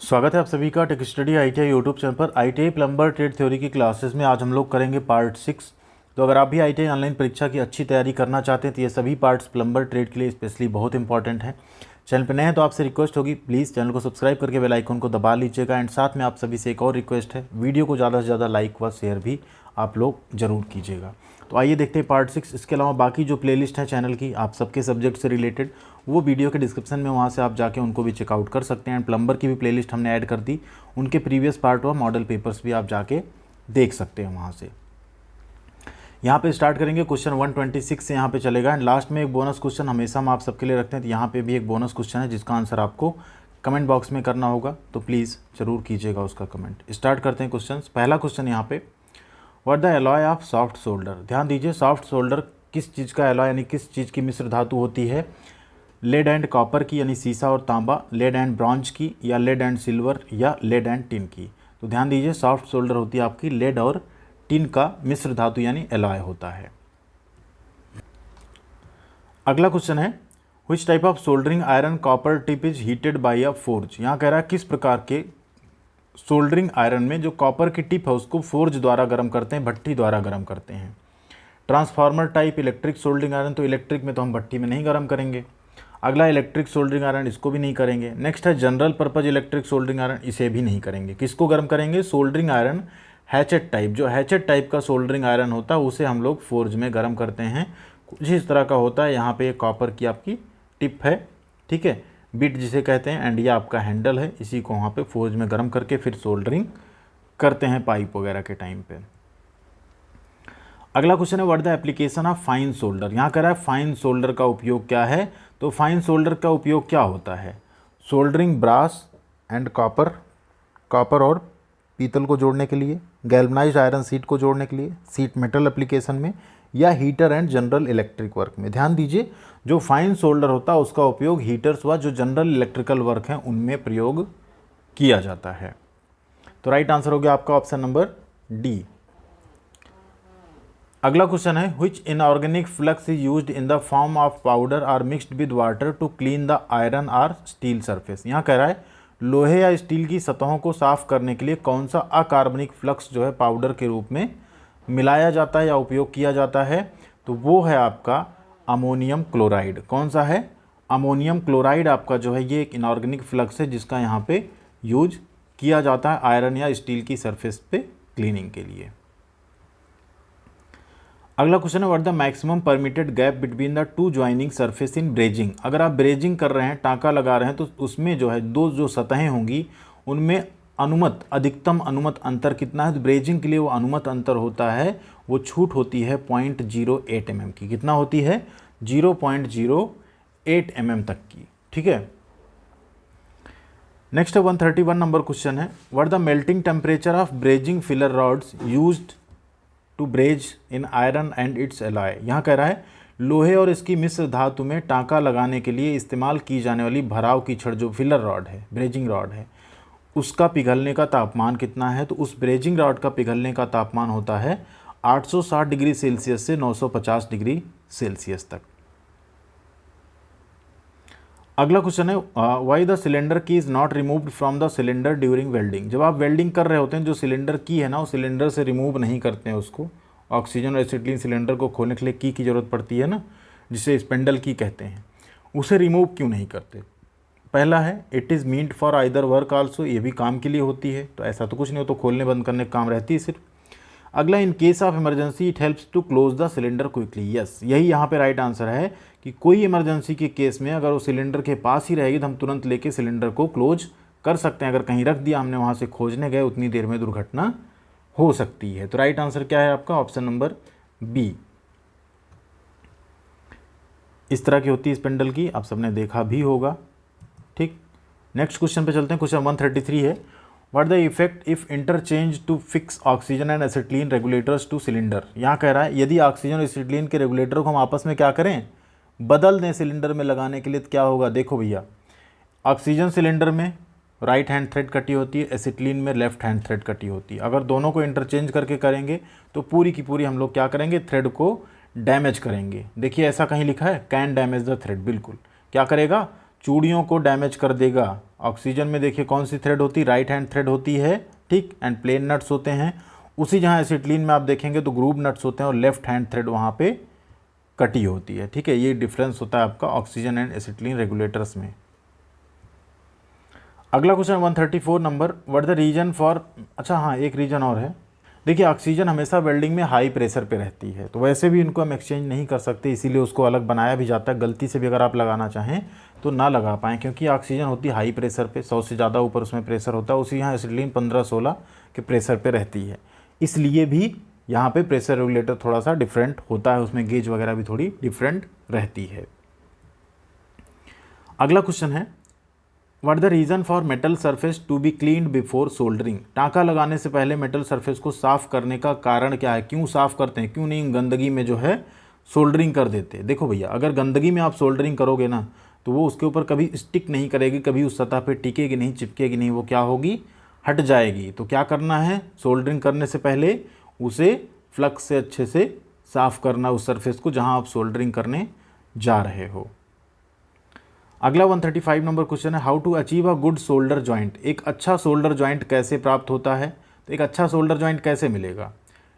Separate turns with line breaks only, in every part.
स्वागत है आप सभी का tech study ITI YouTube channel पर। ITI प्लम्बर ट्रेड थ्योरी की क्लासेस में आज हम लोग करेंगे पार्ट 6। तो अगर आप भी ITI ऑनलाइन परीक्षा की अच्छी तैयारी करना चाहते हैं तो ये सभी पार्ट्स प्लम्बर ट्रेड के लिए स्पेशली बहुत इंपॉर्टेंट हैं। चैनल पर नए हैं तो आपसे रिक्वेस्ट होगी, प्लीज़ चैनल को सब्सक्राइब करके बेल आइकन को दबा लीजिएगा। एंड साथ में आप सभी से एक और रिक्वेस्ट है, वीडियो को ज़्यादा से ज़्यादा लाइक व शेयर भी आप लोग ज़रूर कीजिएगा। तो आइए देखते हैं पार्ट 6। इसके अलावा बाकी जो प्लेलिस्ट है चैनल की आप सबके सब्जेक्ट से रिलेटेड, वो वीडियो के डिस्क्रिप्शन में, वहाँ से आप जाके उनको भी चेकआउट कर सकते हैं। एंड प्लम्बर की भी प्लेलिस्ट हमने ऐड कर दी, उनके प्रीवियस पार्ट व मॉडल पेपर्स भी आप जाके देख सकते हैं वहाँ से। यहाँ पे स्टार्ट करेंगे क्वेश्चन 126 से यहाँ पे चलेगा। एंड लास्ट में एक बोनस क्वेश्चन हमेशा हम आप सबके लिए रखते हैं, तो यहाँ पे भी एक बोनस क्वेश्चन है जिसका आंसर आपको कमेंट बॉक्स में करना होगा, तो प्लीज़ ज़रूर कीजिएगा उसका कमेंट। स्टार्ट करते हैं क्वेश्चन। पहला क्वेश्चन यहाँ पे, what the alloy of soft solder. ध्यान दीजिए, सॉफ्ट सोल्डर किस चीज़ का एलॉय यानी किस चीज़ की मिश्र धातु होती है? लेड एंड कॉपर की यानी सीसा और तांबा, लेड एंड ब्रॉन्ज की, या लेड एंड सिल्वर, या लेड एंड टिन की। तो ध्यान दीजिए, सॉफ्ट सोल्डर होती है आपकी लेड और टिन का मिश्र धातु यानी एलॉय होता है। अगला क्वेश्चन है, which type of soldering iron copper tip is heated bye a forge. यहाँ कह रहा है किस प्रकार के सोल्डरिंग आयरन में जो कॉपर की टिप है उसको फोर्ज द्वारा गर्म करते हैं, भट्टी द्वारा गर्म करते हैं। Transformer type electric soldering iron, तो इलेक्ट्रिक में तो हम भट्टी में नहीं गर्म करेंगे। अगला इलेक्ट्रिक सोल्डरिंग आयरन, इसको भी नहीं करेंगे। नेक्स्ट है general purpose electric soldering iron, इसे भी नहीं करेंगे। किसको गर्म करेंगे? सोल्डरिंग आयरन हैचेट टाइप, जो हैचेट टाइप का सोल्डरिंग आयरन होता है उसे हम लोग फोर्ज में गर्म करते हैं। कुछ इस तरह का होता है, यहाँ पे कॉपर की आपकी टिप है, ठीक है, बिट जिसे कहते हैं, एंड ये आपका हैंडल है, इसी को वहाँ पे फोर्ज में गर्म करके फिर सोल्डरिंग करते हैं पाइप वगैरह के टाइम पे। अगला क्वेश्चन है, what the application of fine solder. यहाँ कह रहा है फाइन सोल्डर का उपयोग क्या है। तो फाइन सोल्डर का उपयोग क्या होता है? Soldering brass and copper, copper और पीतल को जोड़ने के लिए, गैल्वनाइज्ड आयरन सीट को जोड़ने के लिए, सीट मेटल एप्लीकेशन में, या heater and general electric work में। ध्यान दीजिए, जो फाइन सोल्डर होता है उसका उपयोग हीटर्स व जो जनरल इलेक्ट्रिकल वर्क हैं उनमें प्रयोग किया जाता है। तो राइट आंसर हो गया आपका ऑप्शन नंबर डी। अगला क्वेश्चन है, which inorganic flux is used in the form of powder or mixed with water to clean the iron or steel surface. यहाँ कह रहा है लोहे या स्टील की सतहों को साफ करने के लिए कौन सा अकार्बनिक फ्लक्स जो है पाउडर के रूप में मिलाया जाता है या उपयोग किया जाता है? तो वो है आपका अमोनियम क्लोराइड। कौन सा है? अमोनियम क्लोराइड आपका जो है ये एक इनऑर्गेनिक फ्लक्स है जिसका यहाँ पे यूज किया जाता है आयरन या स्टील की सरफेस पे क्लीनिंग के लिए। अगला क्वेश्चन है, what the maximum permitted gap between the two joining surface in brazing. अगर आप ब्रेजिंग कर रहे हैं, टाँका लगा रहे हैं, तो उसमें जो है दो जो सतहें होंगी उनमें अधिकतम अनुमत अंतर कितना है? तो ब्रेजिंग के लिए वो अनुमत अंतर होता है, वो छूट होती है 0.08 mm की। कितना होती है? 0.08 mm तक की, ठीक है। नेक्स्ट 131 नंबर क्वेश्चन है, what the melting temperature of brazing filler rods used to braze in iron and its alloy. यहाँ कह रहा है लोहे और इसकी मिश्र धातु में टाँका लगाने के लिए इस्तेमाल की जाने वाली भराव की छड़ जो फिलर रॉड है, ब्रेजिंग रॉड है, उसका पिघलने का तापमान कितना है? तो उस ब्रेजिंग रॉड का पिघलने का तापमान होता है 860 डिग्री सेल्सियस से 950 डिग्री सेल्सियस तक। अगला क्वेश्चन है, वाई द सिलेंडर की is not removed from the cylinder during welding. जब आप वेल्डिंग कर रहे होते हैं, जो सिलेंडर की है ना, उस सिलेंडर से रिमूव नहीं करते हैं उसको। ऑक्सीजन और एसिटिलीन सिलेंडर को खोलने के लिए की ज़रूरत पड़ती है ना, जिसे स्पेंडल की कहते हैं, उसे रिमूव क्यों नहीं करते? पहला है, it is meant for either work also, ये भी काम के लिए होती है, तो ऐसा तो कुछ नहीं हो, तो खोलने बंद करने का काम रहती है सिर्फ। अगला, in case of emergency it helps to close the cylinder quickly. Yes, यही यहाँ पे राइट आंसर है कि कोई इमरजेंसी के केस में अगर वो सिलेंडर के पास ही रहेगी तो हम तुरंत लेके सिलेंडर को क्लोज कर सकते हैं। अगर कहीं रख दिया हमने, वहाँ से खोजने गए, उतनी देर में दुर्घटना हो सकती है। तो राइट आंसर क्या है आपका? Option number B. इस तरह की होती है स्पेंडल की, आप सबने देखा भी होगा, ठीक। नेक्स्ट क्वेश्चन पे चलते हैं। क्वेश्चन 133 है, what the effect if interchange to fix oxygen and acetylene regulators to cylinder. यहाँ कह रहा है यदि ऑक्सीजन और एसिटिलीन के रेगुलेटर को हम आपस में क्या करें? बदल दें सिलेंडर में लगाने के लिए, तो क्या होगा? देखो भैया, ऑक्सीजन सिलेंडर में राइट हैंड थ्रेड कटी होती है, एसिटिलीन में लेफ्ट हैंड थ्रेड कटी होती है। अगर दोनों को इंटरचेंज करके करेंगे तो पूरी की पूरी हम लोग क्या करेंगे? थ्रेड को डैमेज करेंगे। देखिए ऐसा कहीं लिखा है, कैन डैमेज द थ्रेड, बिल्कुल क्या करेगा? चूड़ियों को डैमेज कर देगा। ऑक्सीजन में देखिए कौन सी थ्रेड होती है, राइट हैंड थ्रेड होती है, ठीक, एंड प्लेन नट्स होते हैं। उसी जहाँ एसिटिलीन में आप देखेंगे तो ग्रूव नट्स होते हैं और लेफ्ट हैंड थ्रेड वहाँ पे कटी होती है, ठीक है। ये डिफरेंस होता है आपका ऑक्सीजन एंड एसिटिलीन रेगुलेटर्स में। अगला question 134 number, what the reason for, अच्छा हाँ एक रीजन और है। देखिए ऑक्सीजन हमेशा वेल्डिंग में हाई प्रेशर पे रहती है, तो वैसे भी इनको हम एक्सचेंज नहीं कर सकते, इसीलिए उसको अलग बनाया भी जाता है। गलती से भी अगर आप लगाना चाहें तो ना लगा पाएँ, क्योंकि ऑक्सीजन होती है हाई प्रेशर पे, 100 से ज़्यादा ऊपर उसमें प्रेशर होता है। उसी यहाँ एसिटिलीन 15-16 के प्रेशर पे रहती है, इसलिए भी यहाँ पे प्रेशर रेगुलेटर थोड़ा सा डिफरेंट होता है, उसमें गेज वगैरह भी थोड़ी डिफरेंट रहती है। अगला क्वेश्चन है, what the reason for metal surface to be cleaned before soldering. टाँका लगाने से पहले मेटल सरफेस को साफ़ करने का कारण क्या है, क्यों साफ़ करते हैं, क्यों नहीं गंदगी में जो है सोल्डरिंग कर देते। देखो भैया, अगर गंदगी में आप सोल्डरिंग करोगे ना तो वो उसके ऊपर कभी स्टिक नहीं करेगी, कभी उस सतह पे टिकेगी नहीं, चिपकेगी नहीं, वो क्या होगी, हट जाएगी। तो क्या करना है, सोल्डरिंग करने से पहले उसे फ्लक्स से अच्छे से साफ़ करना उस सरफेस को जहाँ आप सोल्डरिंग करने जा रहे हो। अगला 135 नंबर क्वेश्चन है, how to achieve a good solder joint. एक अच्छा शोल्डर जॉइंट कैसे प्राप्त होता है, तो एक अच्छा शोल्डर जॉइंट कैसे मिलेगा।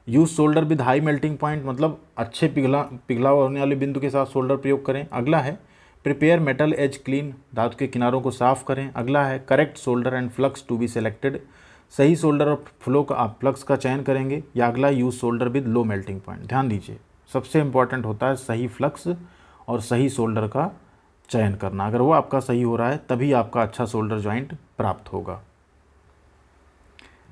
Use solder with high melting point, मतलब अच्छे पिघला होने वाले बिंदु के साथ शोल्डर प्रयोग करें। अगला है प्रिपेयर मेटल एज क्लीन, धातु के किनारों को साफ करें। अगला है correct solder and flux to be selected, सही शोल्डर और फ्लो का आप फ्लक्स का चयन करेंगे। या अगला use solder with low melting point. ध्यान दीजिए, सबसे इंपॉर्टेंट होता है सही फ्लक्स और सही शोल्डर का चयन करना। अगर वो आपका सही हो रहा है तभी आपका अच्छा शोल्डर जॉइंट प्राप्त होगा।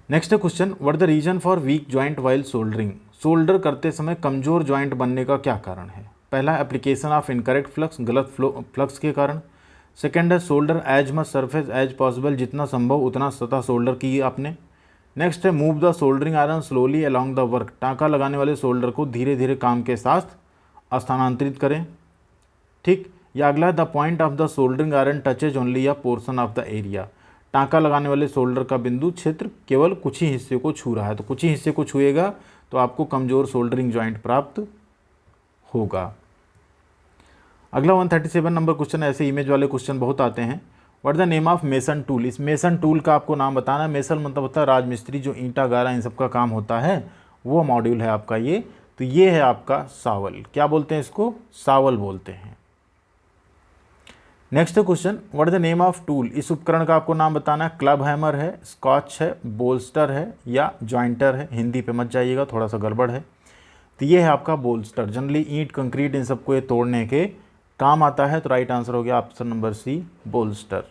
Next question, what the reason for weak joint while soldering. Solder करते समय कमजोर जॉइंट बनने का क्या कारण है। पहला, एप्लीकेशन ऑफ इनकरेक्ट फ्लक्स, गलत फ्लक्स के कारण। सेकेंड है solder as much surface as possible, जितना संभव उतना सतह सोल्डर की आपने। नेक्स्ट है move the soldering iron slowly along the work, टाँका लगाने वाले सोल्डर को धीरे धीरे काम के साथ स्थानांतरित करें, ठीक। या अगला है the point of the soldering iron touches only a portion of the area, टाँका लगाने वाले सोल्डर का बिंदु क्षेत्र केवल कुछ ही हिस्से को छू रहा है, तो कुछ ही हिस्से को छुएगा तो आपको कमजोर सोल्डरिंग जॉइंट प्राप्त होगा। अगला 137 नंबर क्वेश्चन, ऐसे इमेज वाले क्वेश्चन बहुत आते हैं। What the name of mason tool. इस मेसन टूल का आपको नाम बताना है। मेसन मतलब होता है राजमिस्त्री, जो ईंटा गारा इन सब का काम होता है, वो मॉड्यूल है आपका ये। तो ये है आपका सावल, क्या बोलते हैं इसको, सावल बोलते हैं। Next question, what the name of tool. इस उपकरण का आपको नाम बताना है। क्लब हैमर है, स्कॉच है, बोल्स्टर है या जॉइंटर है। हिंदी पे मत जाइएगा, थोड़ा सा गड़बड़ है। तो ये है आपका बोल्स्टर, जनरली ईंट कंक्रीट इन सबको ये तोड़ने के काम आता है। तो राइट आंसर हो गया option number C, bolster.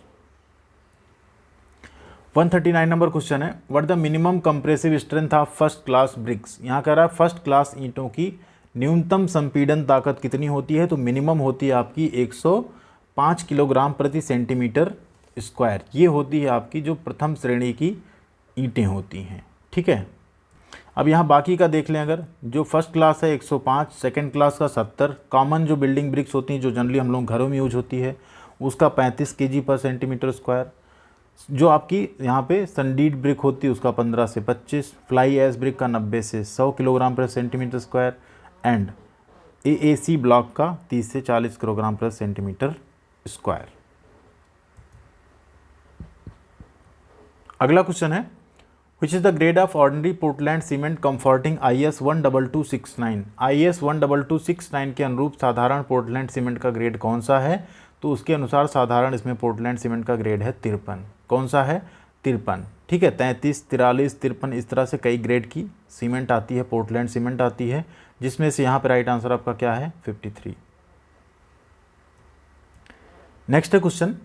139 number question है, what the minimum compressive strength of first class bricks. यहाँ कह रहा है फर्स्ट क्लास ईंटों की न्यूनतम संपीड़न ताकत कितनी होती है, तो मिनिमम होती है आपकी 105 किलोग्राम प्रति सेंटीमीटर स्क्वायर। ये होती है आपकी जो प्रथम श्रेणी की ईंटें होती हैं, ठीक है। अब यहाँ बाकी का देख लें, अगर जो फर्स्ट क्लास है 105, सेकंड क्लास का 70, कॉमन जो बिल्डिंग ब्रिक्स होती हैं जो जनरली हम लोग घरों में यूज होती है उसका 35 केजी पर सेंटीमीटर स्क्वायर, जो आपकी यहाँ पे संडीड ब्रिक होती है उसका 15 से 25, फ्लाई एश ब्रिक का 90 से 100 किलोग्राम पर centimetre square and AAC block का 30 से 40 किलोग्राम पर सेंटीमीटर स्क्वायर। अगला क्वेश्चन है, which is the grade of ordinary Portland cement comforting IS 12269। IS 12269 के अनुरूप साधारण पोर्टलैंड सीमेंट का ग्रेड कौन सा है, तो उसके अनुसार साधारण इसमें पोर्टलैंड सीमेंट का ग्रेड है 53। कौन सा है, 53, ठीक है। 33, 43, 53 इस तरह से कई ग्रेड की सीमेंट आती है, पोर्टलैंड सीमेंट आती है, जिसमें से यहाँ पर राइट आंसर आपका क्या है, 53। Next question,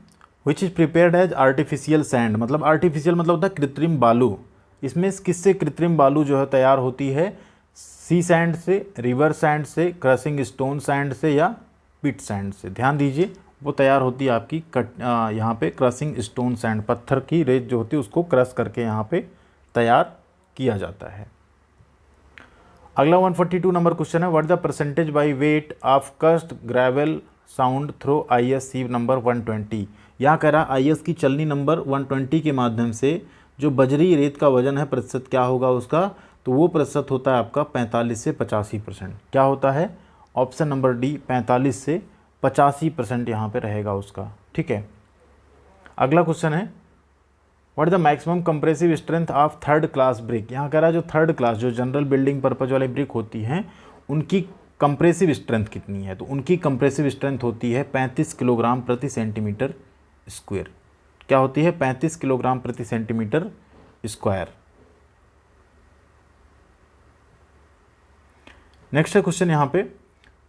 which is prepared as artificial sand. मतलब आर्टिफिशियल मतलब होता है कृत्रिम बालू। इसमें किससे कृत्रिम बालू जो है तैयार होती है, सी सैंड से, रिवर सैंड से, क्रशिंग स्टोन सैंड से या पिट सैंड से। ध्यान दीजिए, वो तैयार होती है आपकी यहाँ पे क्रशिंग स्टोन सैंड, पत्थर की रेत जो होती है उसको क्रश करके यहाँ पे तैयार किया जाता है। अगला 142 नंबर क्वेश्चन है, what the percentage by weight of कस्ट gravel sound through ISC number 120। यहाँ कह रहा है IS की चलनी नंबर 120 के माध्यम से जो बजरी रेत का वजन है प्रतिशत क्या होगा उसका, तो वो प्रतिशत होता है आपका 45 से 85%। क्या होता है, ऑप्शन नंबर डी 45 से 85% यहाँ पे रहेगा उसका, ठीक है। अगला क्वेश्चन है what the maximum compressive strength of third class brick. यहाँ कह रहा है जो थर्ड क्लास जो जनरल बिल्डिंग पर्पज वाली ब्रिक होती हैं उनकी कंप्रेसिव स्ट्रेंथ कितनी है। तो उनकी कंप्रेसिव स्ट्रेंथ होती है 35 किलोग्राम प्रति सेंटीमीटर स्क्वायर। क्या होती है? 35 किलोग्राम प्रति सेंटीमीटर स्क्वायर। नेक्स्ट है क्वेश्चन यहाँ पे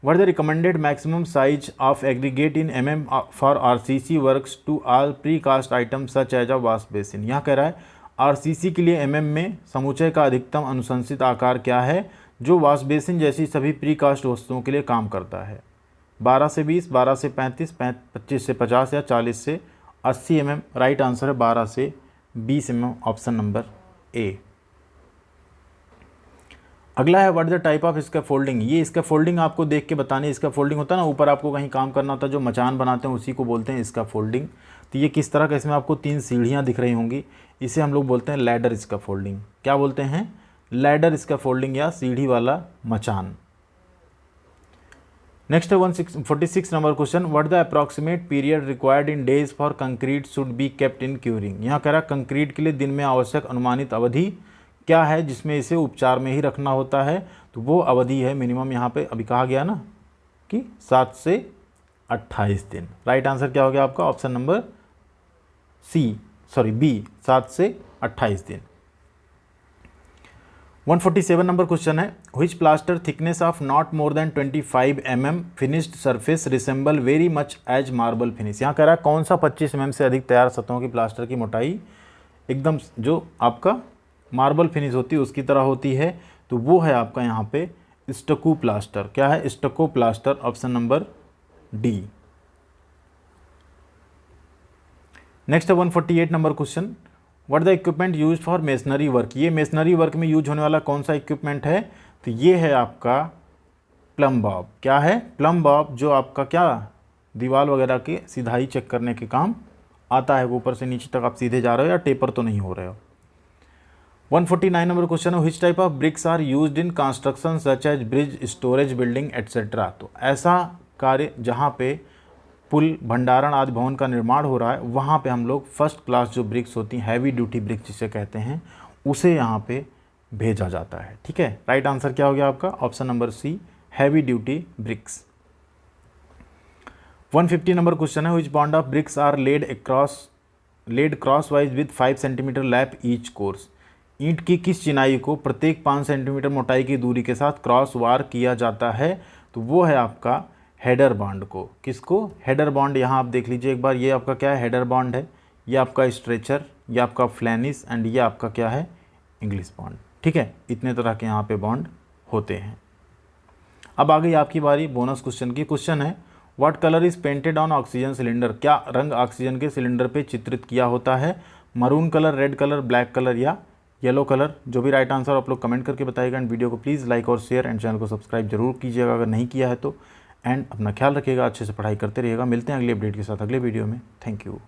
what the recommended maximum size of aggregate in mm for RCC works to all precast item such as a wash basin. यहाँ कह रहा है आरसीसी के लिए mm में समुच्चय का अधिकतम अनुशंसित आकार क्या है जो वॉश बेसिन जैसी सभी प्री कास्ट वस्तुओं के लिए काम करता है। 12 से 20, 12 से 35, 25 से 50 या 40 से 80 mm। राइट आंसर है 12 से 20 mm, ऑप्शन नंबर ए। अगला है what the type of scaffolding. ये स्कैफोल्डिंग आपको देख के बतानी। स्कैफोल्डिंग होता है ना, ऊपर आपको कहीं काम करना होता है, जो मचान बनाते हैं उसी को बोलते हैं स्कैफोल्डिंग। तो ये किस तरह का, इसमें आपको 3 सीढ़ियाँ दिख रही होंगी, इसे हम लोग बोलते हैं लैडर स्कैफोल्डिंग। क्या बोलते हैं? लैडर स्कैफोल्डिंग या सीढ़ी वाला मचान। नेक्स्ट है 146 number question what the approximate period required in days for concrete should be kept in curing. यहाँ कह रहा है कंक्रीट के लिए दिन में आवश्यक अनुमानित अवधि क्या है जिसमें इसे उपचार में ही रखना होता है। तो वो अवधि है मिनिमम, यहाँ पे अभी कहा गया ना कि 7 से 28 दिन। राइट आंसर क्या हो गया आपका? ऑप्शन नंबर बी, 7 से 28 दिन। 147 नंबर क्वेश्चन है which plaster thickness of not more than 25 mm finished surface resemble very much as marble finish. यहाँ कह रहा है कौन सा 25 mm से अधिक तैयार सतहों की प्लास्टर की मोटाई एकदम जो आपका मार्बल फिनिश होती है उसकी तरह होती है। तो वो है आपका यहाँ पे स्टको प्लास्टर। क्या है? स्टको plaster, option number D. Next है 148 number question what the equipment use for masonry work. ये मेसनरी वर्क में यूज होने वाला कौन सा इक्विपमेंट है? तो ये है आपका प्लम बॉब। क्या है? प्लम बॉब, जो आपका क्या दीवार वगैरह की सीधाई चेक करने के काम आता है। ऊपर से नीचे तक आप सीधे जा रहे हो या टेपर तो नहीं हो रहे हो। 149 नंबर क्वेश्चन है which type of bricks are used in construction such as bridge, storage building etcetera. तो ऐसा कार्य जहाँ पे पुल, भंडारण आदि भवन का निर्माण हो रहा है वहाँ पे हम लोग फर्स्ट क्लास जो ब्रिक्स होती हैं, हैवी ड्यूटी ब्रिक्स जिसे कहते हैं, उसे यहाँ पे भेजा जाता है। ठीक है, राइट आंसर क्या हो गया आपका? Option number C, heavy duty bricks. 150 number question है which bond of bricks are laid cross wise with 5 centimetre lap each course. ईंट की किस चिनाई को प्रत्येक 5 सेंटीमीटर मोटाई की दूरी के साथ क्रॉस वार किया जाता है? तो वो है आपका हेडर बॉन्ड को। किसको? Header bond. यहाँ आप देख लीजिए एक बार, ये आपका क्या है? हेडर बॉन्ड है। ये आपका स्ट्रेचर, ये आपका फ्लैनिस एंड ये आपका क्या है? English bond. ठीक है, इतने तरह के यहाँ पे बॉन्ड होते हैं। अब आ गई आपकी बारी बोनस क्वेश्चन की। क्वेश्चन है what colour is painted on oxygen cylinder. क्या रंग ऑक्सीजन के सिलेंडर पे चित्रित किया होता है? Maroon colour, red colour, black colour या येलो कलर। जो भी राइट आंसर आप लोग कमेंट करके बताइएगा। एंड वीडियो को प्लीज़ लाइक और शेयर एंड चैनल को सब्सक्राइब जरूर कीजिएगा अगर नहीं किया है तो। एंड अपना ख्याल रखिएगा, अच्छे से पढ़ाई करते रहिएगा। मिलते हैं अगले अपडेट के साथ अगले वीडियो में। Thank you.